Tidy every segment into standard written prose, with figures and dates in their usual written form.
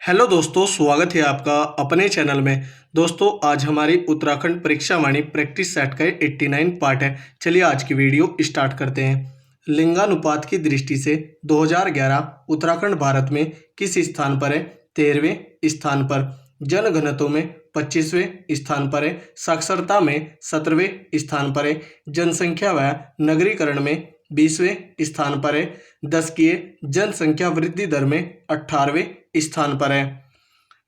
Hello दोस्तों, स्वागत है आपका अपने चैनल में। दोस्तों, आज हमारी उत्तराखंड परीक्षा वाणी प्रैक्टिस सेट का 89 पार्ट है। चलिए आज की वीडियो स्टार्ट करते हैं। लिंगानुपात की दृष्टि से 2011 उत्तराखंड भारत में किस स्थान पर है? 13वें स्थान पर। जनघनत्व में 25वें स्थान पर है। साक्षरता में 17वें स्थान पर है। जनसंख्या व नगरीकरण में 20वें स्थान पर है। दशकीय जनसंख्या वृद्धि दर में 18वें स्थान पर है।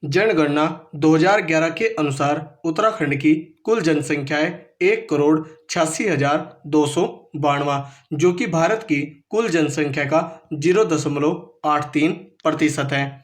जनगणना 2011 के अनुसार उत्तराखंड की कुल जनसंख्या है 1,86,292, जो कि भारत की कुल जनसंख्या का 0.83% है।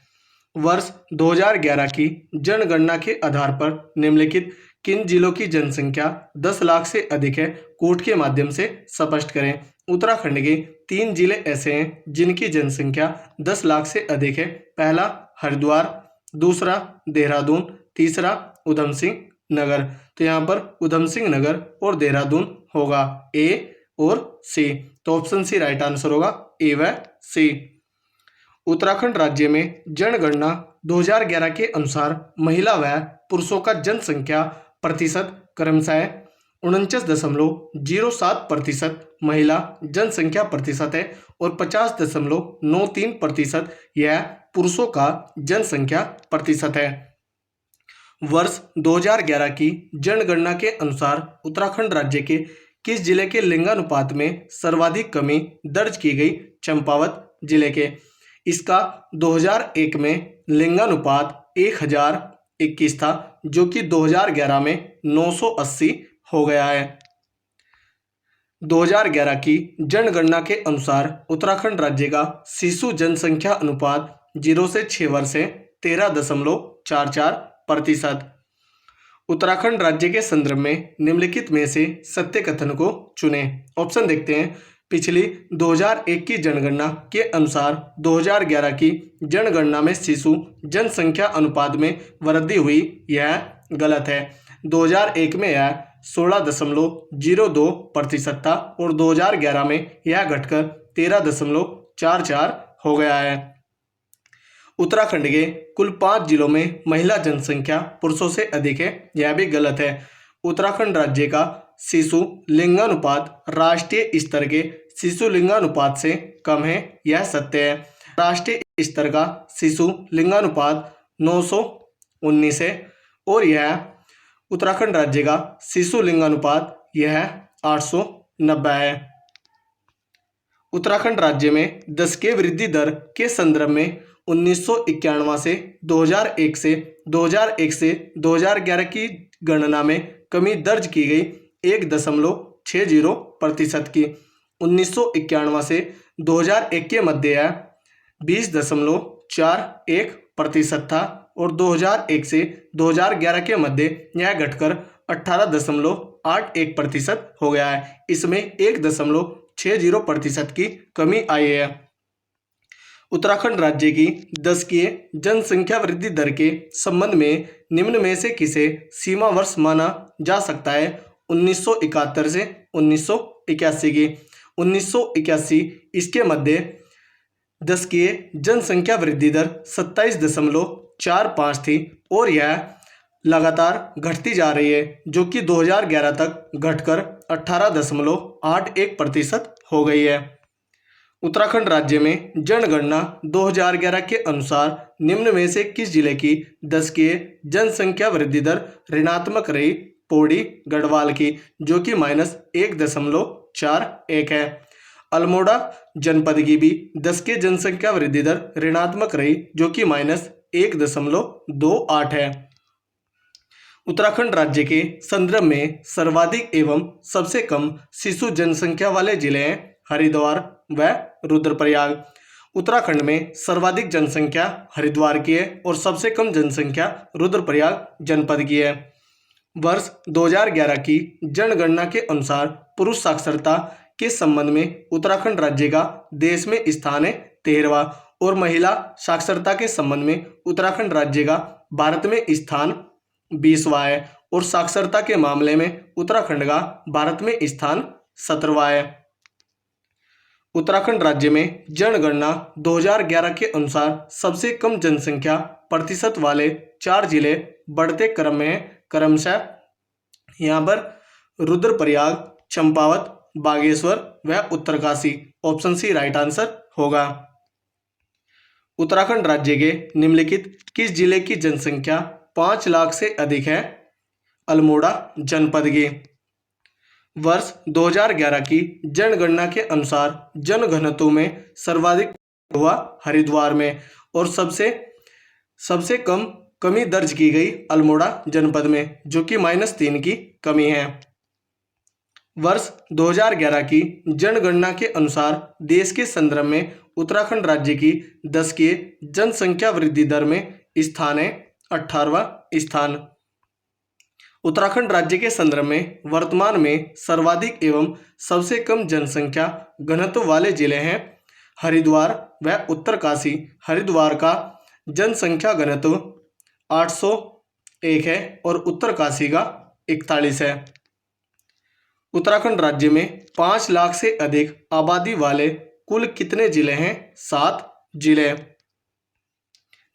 वर्ष 2011 की जनगणना के आधार पर निम्नलिखित किन जिलों की जनसंख्या 10 लाख से अधिक है? कोट के माध्यम से स्पष्ट करें। उत्तराखंड के 3 जिले ऐसे हैं जिनकी जनसंख्या 10 लाख से अधिक है। पहला हरिद्वार, दूसरा देहरादून, तीसरा उधम सिंह नगर। तो यहाँ पर उधम सिंह नगर और देहरादून होगा ए और सी। तो ऑप्शन सी राइट आंसर होगा, ए व सी। उत्तराखंड राज्य में जनगणना 2011 के अनुसार महिला व पुरुषों का जनसंख्या प्रतिशत क्रमशः 49.07% महिला जनसंख्या प्रतिशत है और 50.93% यह पुरुषों का जनसंख्या प्रतिशत है। वर्ष 2011 की जनगणना के अनुसार उत्तराखंड राज्य के किस जिले के लिंगानुपात में सर्वाधिक कमी दर्ज की गई? चंपावत जिले के। इसका 2001 में लिंगानुपात 1021 था, जो कि 2011 में 980 हो गया है। 2011 की जनगणना के अनुसार उत्तराखंड राज्य का शिशु जनसंख्या अनुपात 0 से 6 वर्ष है 13.44%। उत्तराखंड राज्य के संदर्भ में निम्नलिखित में से सत्य कथन को चुनें। ऑप्शन देखते हैं। पिछली 2001 की जनगणना के अनुसार 2011 की जनगणना में शिशु जनसंख्या अनुपात में वृद्धि हुई, यह गलत है। 2001 में यह 16.02% था और 2011 में यह घटकर 13.44 हो गया है। उत्तराखंड के कुल 5 जिलों में महिला जनसंख्या पुरुषों से अधिक है, यह भी गलत है। उत्तराखंड राज्य का शिशु लिंगानुपात राष्ट्रीय स्तर के शिशु लिंगानुपात से कम है, यह सत्य है। राष्ट्रीय स्तर का शिशु लिंगानुपात 919 है और यह उत्तराखंड राज्य का शिशु लिंगानुपात यह 890 है। उत्तराखंड राज्य में दशकीय वृद्धि दर के संदर्भ में 1991 से 2001 से 2011 की गणना में कमी दर्ज की गई 1.60% की। 1991 से 2001 के मध्य यह 20.41% था और 2001 से 2011 के मध्य यह घटकर 18.81% हो गया है। इसमें 1.60% की कमी आई है। उत्तराखंड राज्य की दशकीय जनसंख्या वृद्धि दर के संबंध में निम्न में से किसे सीमा वर्ष माना जा सकता है? 1971 से 1981 की। 1981 इसके मध्य दशकीय जनसंख्या वृद्धि दर 27.45 थी और यह लगातार घटती जा रही है, जो कि 2011 तक घटकर 18.81% हो गई है। उत्तराखंड राज्य में जनगणना 2011 के अनुसार निम्न में से किस जिले की दशकीय जनसंख्या वृद्धि दर ऋणात्मक रही? पौड़ी गढ़वाल की, जो कि -1.41 है। अल्मोड़ा जनपद की भी दशकीय जनसंख्या वृद्धि दर ऋणात्मक रही, जो कि -1.28 है। उत्तराखंड राज्य के संदर्भ में सर्वाधिक एवं सबसे कम शिशु जनसंख्या वाले जिले हैं हरिद्वार व रुद्रप्रयाग। उत्तराखंड में सर्वाधिक जनसंख्या हरिद्वार की है और सबसे कम जनसंख्या रुद्रप्रयाग जनपद की है। वर्ष 2011 की जनगणना के अनुसार पुरुष साक्षरता के संबंध में उत्तराखंड राज्य का देश में स्थान है 13वां और महिला साक्षरता के संबंध में उत्तराखंड राज्य का भारत में स्थान 20वां है और साक्षरता के मामले में उत्तराखंड का भारत में स्थान 17वां है। उत्तराखंड राज्य में जनगणना 2011 के अनुसार सबसे कम जनसंख्या प्रतिशत वाले 4 जिले बढ़ते क्रम में हैं। क्रमशः यहाँ पर रुद्रप्रयाग, चंपावत, बागेश्वर व Uttarkashi. Option C right answer होगा। उत्तराखंड राज्य के निम्नलिखित किस जिले की जनसंख्या 5 लाख से अधिक है? अल्मोड़ा जनपद की। वर्ष 2011 की जनगणना के अनुसार जनघनत्व में सर्वाधिक हुआ हरिद्वार में और सबसे कम कमी दर्ज की गई अल्मोड़ा जनपद में, जो कि -3 की कमी है। वर्ष 2011 की जनगणना के अनुसार देश के संदर्भ में उत्तराखंड राज्य की दशकीय जनसंख्या वृद्धि दर में स्थान है 18वां स्थान। उत्तराखंड राज्य के संदर्भ में वर्तमान में सर्वाधिक एवं सबसे कम जनसंख्या घनत्व वाले जिले हैं हरिद्वार व उत्तरकाशी। हरिद्वार का जनसंख्या घनत्व 801 है और उत्तरकाशी का 41 है। उत्तराखंड राज्य में 5 लाख से अधिक आबादी वाले कुल कितने जिले हैं? 7 जिले।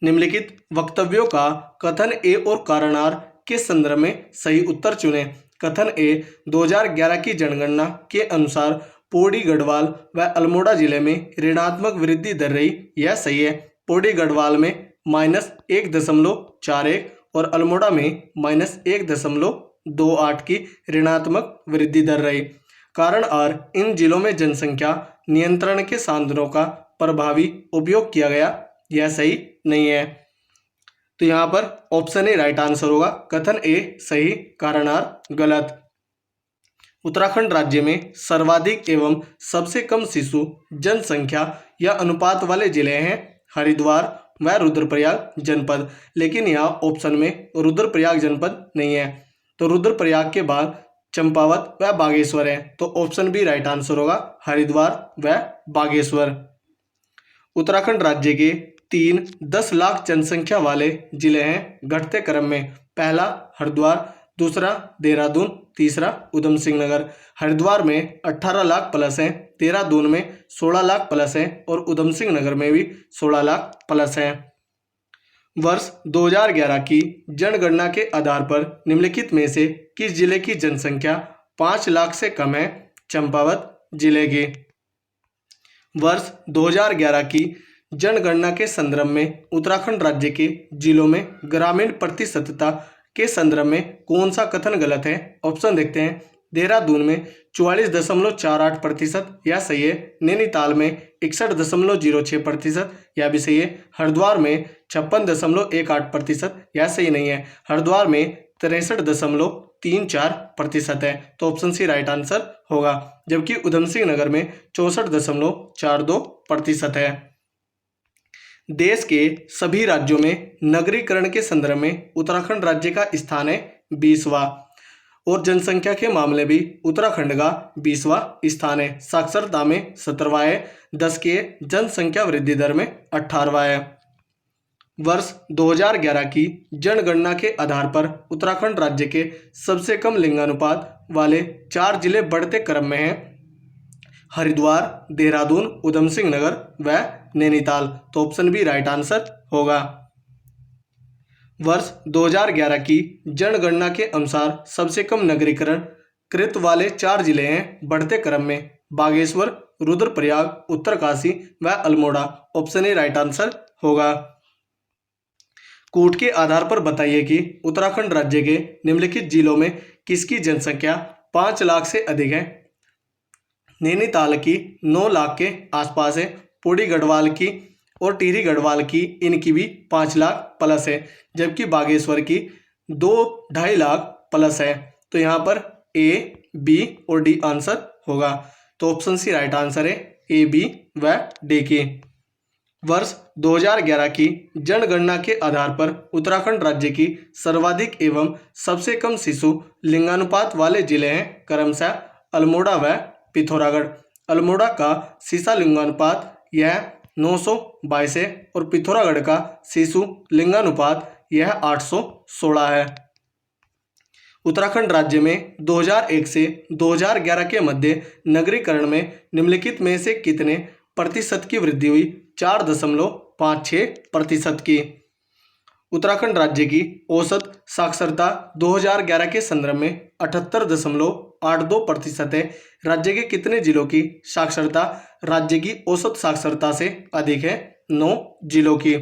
निम्नलिखित वक्तव्यों का कथन ए और कारण आर के संदर्भ में सही उत्तर चुनें। कथन ए, 2011 की जनगणना के अनुसार पौड़ी गढ़वाल व अल्मोड़ा जिले में ऋणात्मक वृद्धि दर रही। यह सही है। पौड़ी गढ़वाल में -1.41 और अल्मोड़ा में -1.28 की ऋणात्मक वृद्धि दर रही। कारण आर, इन जिलों में जनसंख्या नियंत्रण के साधनों का प्रभावी उपयोग किया गया। यह सही नहीं है। तो यहाँ पर ऑप्शन ए राइट आंसर होगा। कथन ए सही, कारण आर गलत। उत्तराखंड राज्य में सर्वाधिक एवं सबसे कम शिशु जनसंख्या या अनुपात वाले जिले हैं हरिद्वार व रुद्रप्रयाग जनपद, लेकिन यहाँ ऑप्शन में रुद्रप्रयाग जनपद नहीं है। तो रुद्रप्रयाग के बाद चंपावत व बागेश्वर है। तो ऑप्शन बी राइट आंसर होगा, हरिद्वार व बागेश्वर। उत्तराखंड राज्य के 10 लाख जनसंख्या वाले जिले हैं घटते क्रम में। पहला हरिद्वार, दूसरा देहरादून, तीसरा उधम सिंह नगर। हरिद्वार में 18 लाख प्लस हैं, देहरादून में 16 लाख प्लस हैं और उधम सिंह नगर में भी 16 लाख प्लस हैं। वर्ष 2011 की जनगणना के आधार पर निम्नलिखित में से किस जिले की जनसंख्या 5 लाख से कम है? चंपावत जिले की। वर्ष 2011 की जनगणना के संदर्भ में उत्तराखंड राज्य के जिलों में ग्रामीण प्रतिशतता के संदर्भ में कौन सा कथन गलत है? ऑप्शन देखते हैं। देहरादून में 44.48%, यह सही है। नैनीताल में 61.06%, यह भी सही है। हरिद्वार में 56.18%, यह सही नहीं है। हरिद्वार में 63.34% है। तो ऑप्शन सी राइट आंसर होगा। जबकि उधम सिंह नगर में 64.42% है। देश के सभी राज्यों में नगरीकरण के संदर्भ में उत्तराखंड राज्य का स्थान है 20वां और जनसंख्या के मामले भी उत्तराखंड का 20वां स्थान है। साक्षरता में 17वां है। 10 के जनसंख्या वृद्धि दर में 18वां है। वर्ष 2011 की जनगणना के आधार पर उत्तराखंड राज्य के सबसे कम लिंगानुपात वाले 4 जिले बढ़ते क्रम में हैं हरिद्वार, देहरादून, उधम सिंह नगर व नैनीताल। तो ऑप्शन बी राइट आंसर होगा। वर्ष 2011 की जनगणना के अनुसार सबसे कम नगरीकरण कृत वाले 4 जिले हैं बढ़ते क्रम में बागेश्वर, रुद्रप्रयाग, उत्तरकाशी व Almora. Option A right answer होगा। कूट के आधार पर बताइए कि उत्तराखंड राज्य के निम्नलिखित जिलों में किसकी जनसंख्या 5 लाख से अधिक है? नैनीताल की 9 लाख के आसपास है। पौड़ी गढ़वाल की और टिहरी गढ़वाल की, इनकी भी 5 लाख प्लस है। जबकि बागेश्वर की 2-2.5 लाख प्लस है। तो यहाँ पर ए, बी और डी आंसर होगा। तो ऑप्शन सी राइट आंसर है, ए, बी व डी की। वर्ष 2011 की जनगणना के आधार पर उत्तराखंड राज्य की सर्वाधिक एवं सबसे कम शिशु लिंगानुपात वाले जिले हैं क्रमशः अल्मोड़ा व पिथौरागढ़। अल्मोड़ा का शिशु लिंगानुपात यह 922 है और पिथौरागढ़ का शिशु लिंगानुपात यह 816 है। उत्तराखंड राज्य में 2001 से 2011 के मध्य नगरीकरण में निम्नलिखित में से कितने प्रतिशत की वृद्धि हुई? 4.56% की। उत्तराखंड राज्य की औसत साक्षरता 2011 के संदर्भ में 78.82% है। राज्य के कितने जिलों की साक्षरता राज्य की औसत साक्षरता से अधिक है? 9 जिलों की।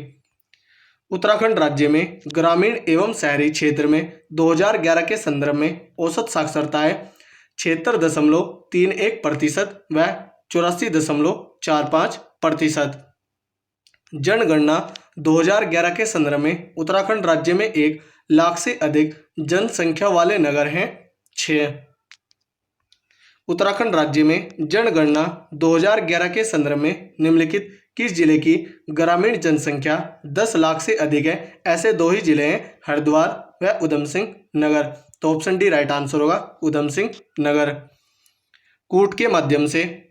उत्तराखंड राज्य में ग्रामीण एवं शहरी क्षेत्र में 2011 के संदर्भ में औसत साक्षरता है 76.31% व 84.45%। जनगणना 2011 के संदर्भ में उत्तराखंड राज्य में 1 लाख से अधिक जनसंख्या वाले नगर हैं 6। उत्तराखंड राज्य में जनगणना 2011 के संदर्भ में निम्नलिखित किस जिले की ग्रामीण जनसंख्या 10 लाख से अधिक है? ऐसे 2 ही जिले हैं, हरिद्वार व उधम सिंह नगर। तो ऑप्शन डी राइट आंसर होगा, उधम सिंह नगर। कूट के माध्यम से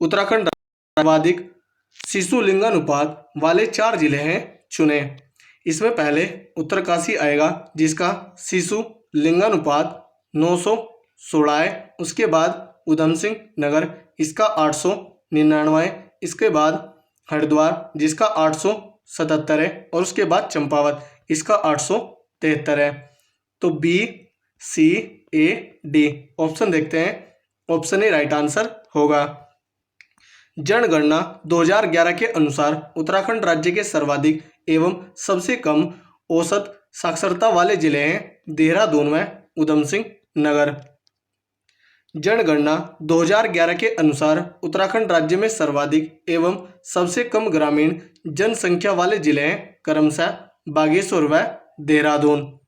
उत्तराखंड सर्वाधिक शिशु लिंगानुपात वाले 4 जिले हैं, चुने। इसमें पहले उत्तरकाशी आएगा जिसका शिशु लिंगानुपात 916 है। उसके बाद उधम सिंह नगर, इसका 899 है। इसके बाद हरिद्वार जिसका 877 है और उसके बाद चंपावत इसका 873 है। तो B C A D option देखते हैं, ऑप्शन ए राइट आंसर होगा। जनगणना 2011 के अनुसार उत्तराखंड राज्य के सर्वाधिक एवं सबसे कम औसत साक्षरता वाले जिले हैं देहरादून व उधम सिंह नगर। जनगणना 2011 के अनुसार उत्तराखंड राज्य में सर्वाधिक एवं सबसे कम ग्रामीण जनसंख्या वाले जिले हैं क्रमशः बागेश्वर व देहरादून।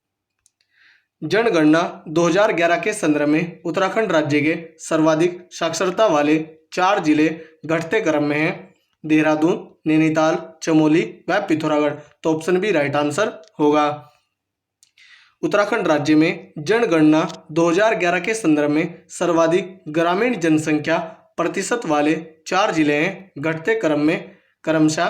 जनगणना 2011 के संदर्भ में उत्तराखंड राज्य के सर्वाधिक साक्षरता वाले 4 जिले घटते क्रम में हैं देहरादून, नैनीताल, चमोली व पिथौरागढ़। तो ऑप्शन बी राइट आंसर होगा। उत्तराखंड राज्य में जनगणना 2011 के संदर्भ में सर्वाधिक ग्रामीण जनसंख्या प्रतिशत वाले 4 जिले हैं घटते क्रम में क्रमशः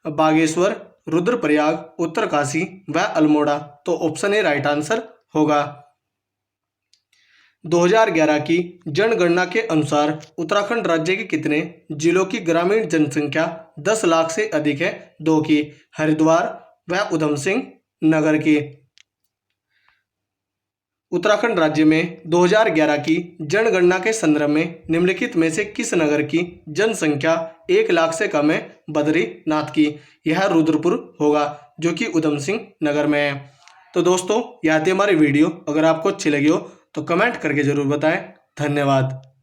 बागेश्वर, रुद्रप्रयाग, उत्तरकाशी व अल्मोड़ा। तो ऑप्शन ए राइट आंसर होगा। 2011 की जनगणना के अनुसार उत्तराखंड राज्य के कितने जिलों की ग्रामीण जनसंख्या 10 लाख से अधिक है? 2 की, हरिद्वार व उधम सिंह नगर की। उत्तराखंड राज्य में 2011 की जनगणना के संदर्भ में निम्नलिखित में से किस नगर की जनसंख्या 1 लाख से कम है? बद्रीनाथ की। यह रुद्रपुर होगा जो कि उधम सिंह नगर में है। तो दोस्तों, यह थी हमारी वीडियो। अगर आपको अच्छी लगी हो तो कमेंट करके जरूर बताएं। धन्यवाद।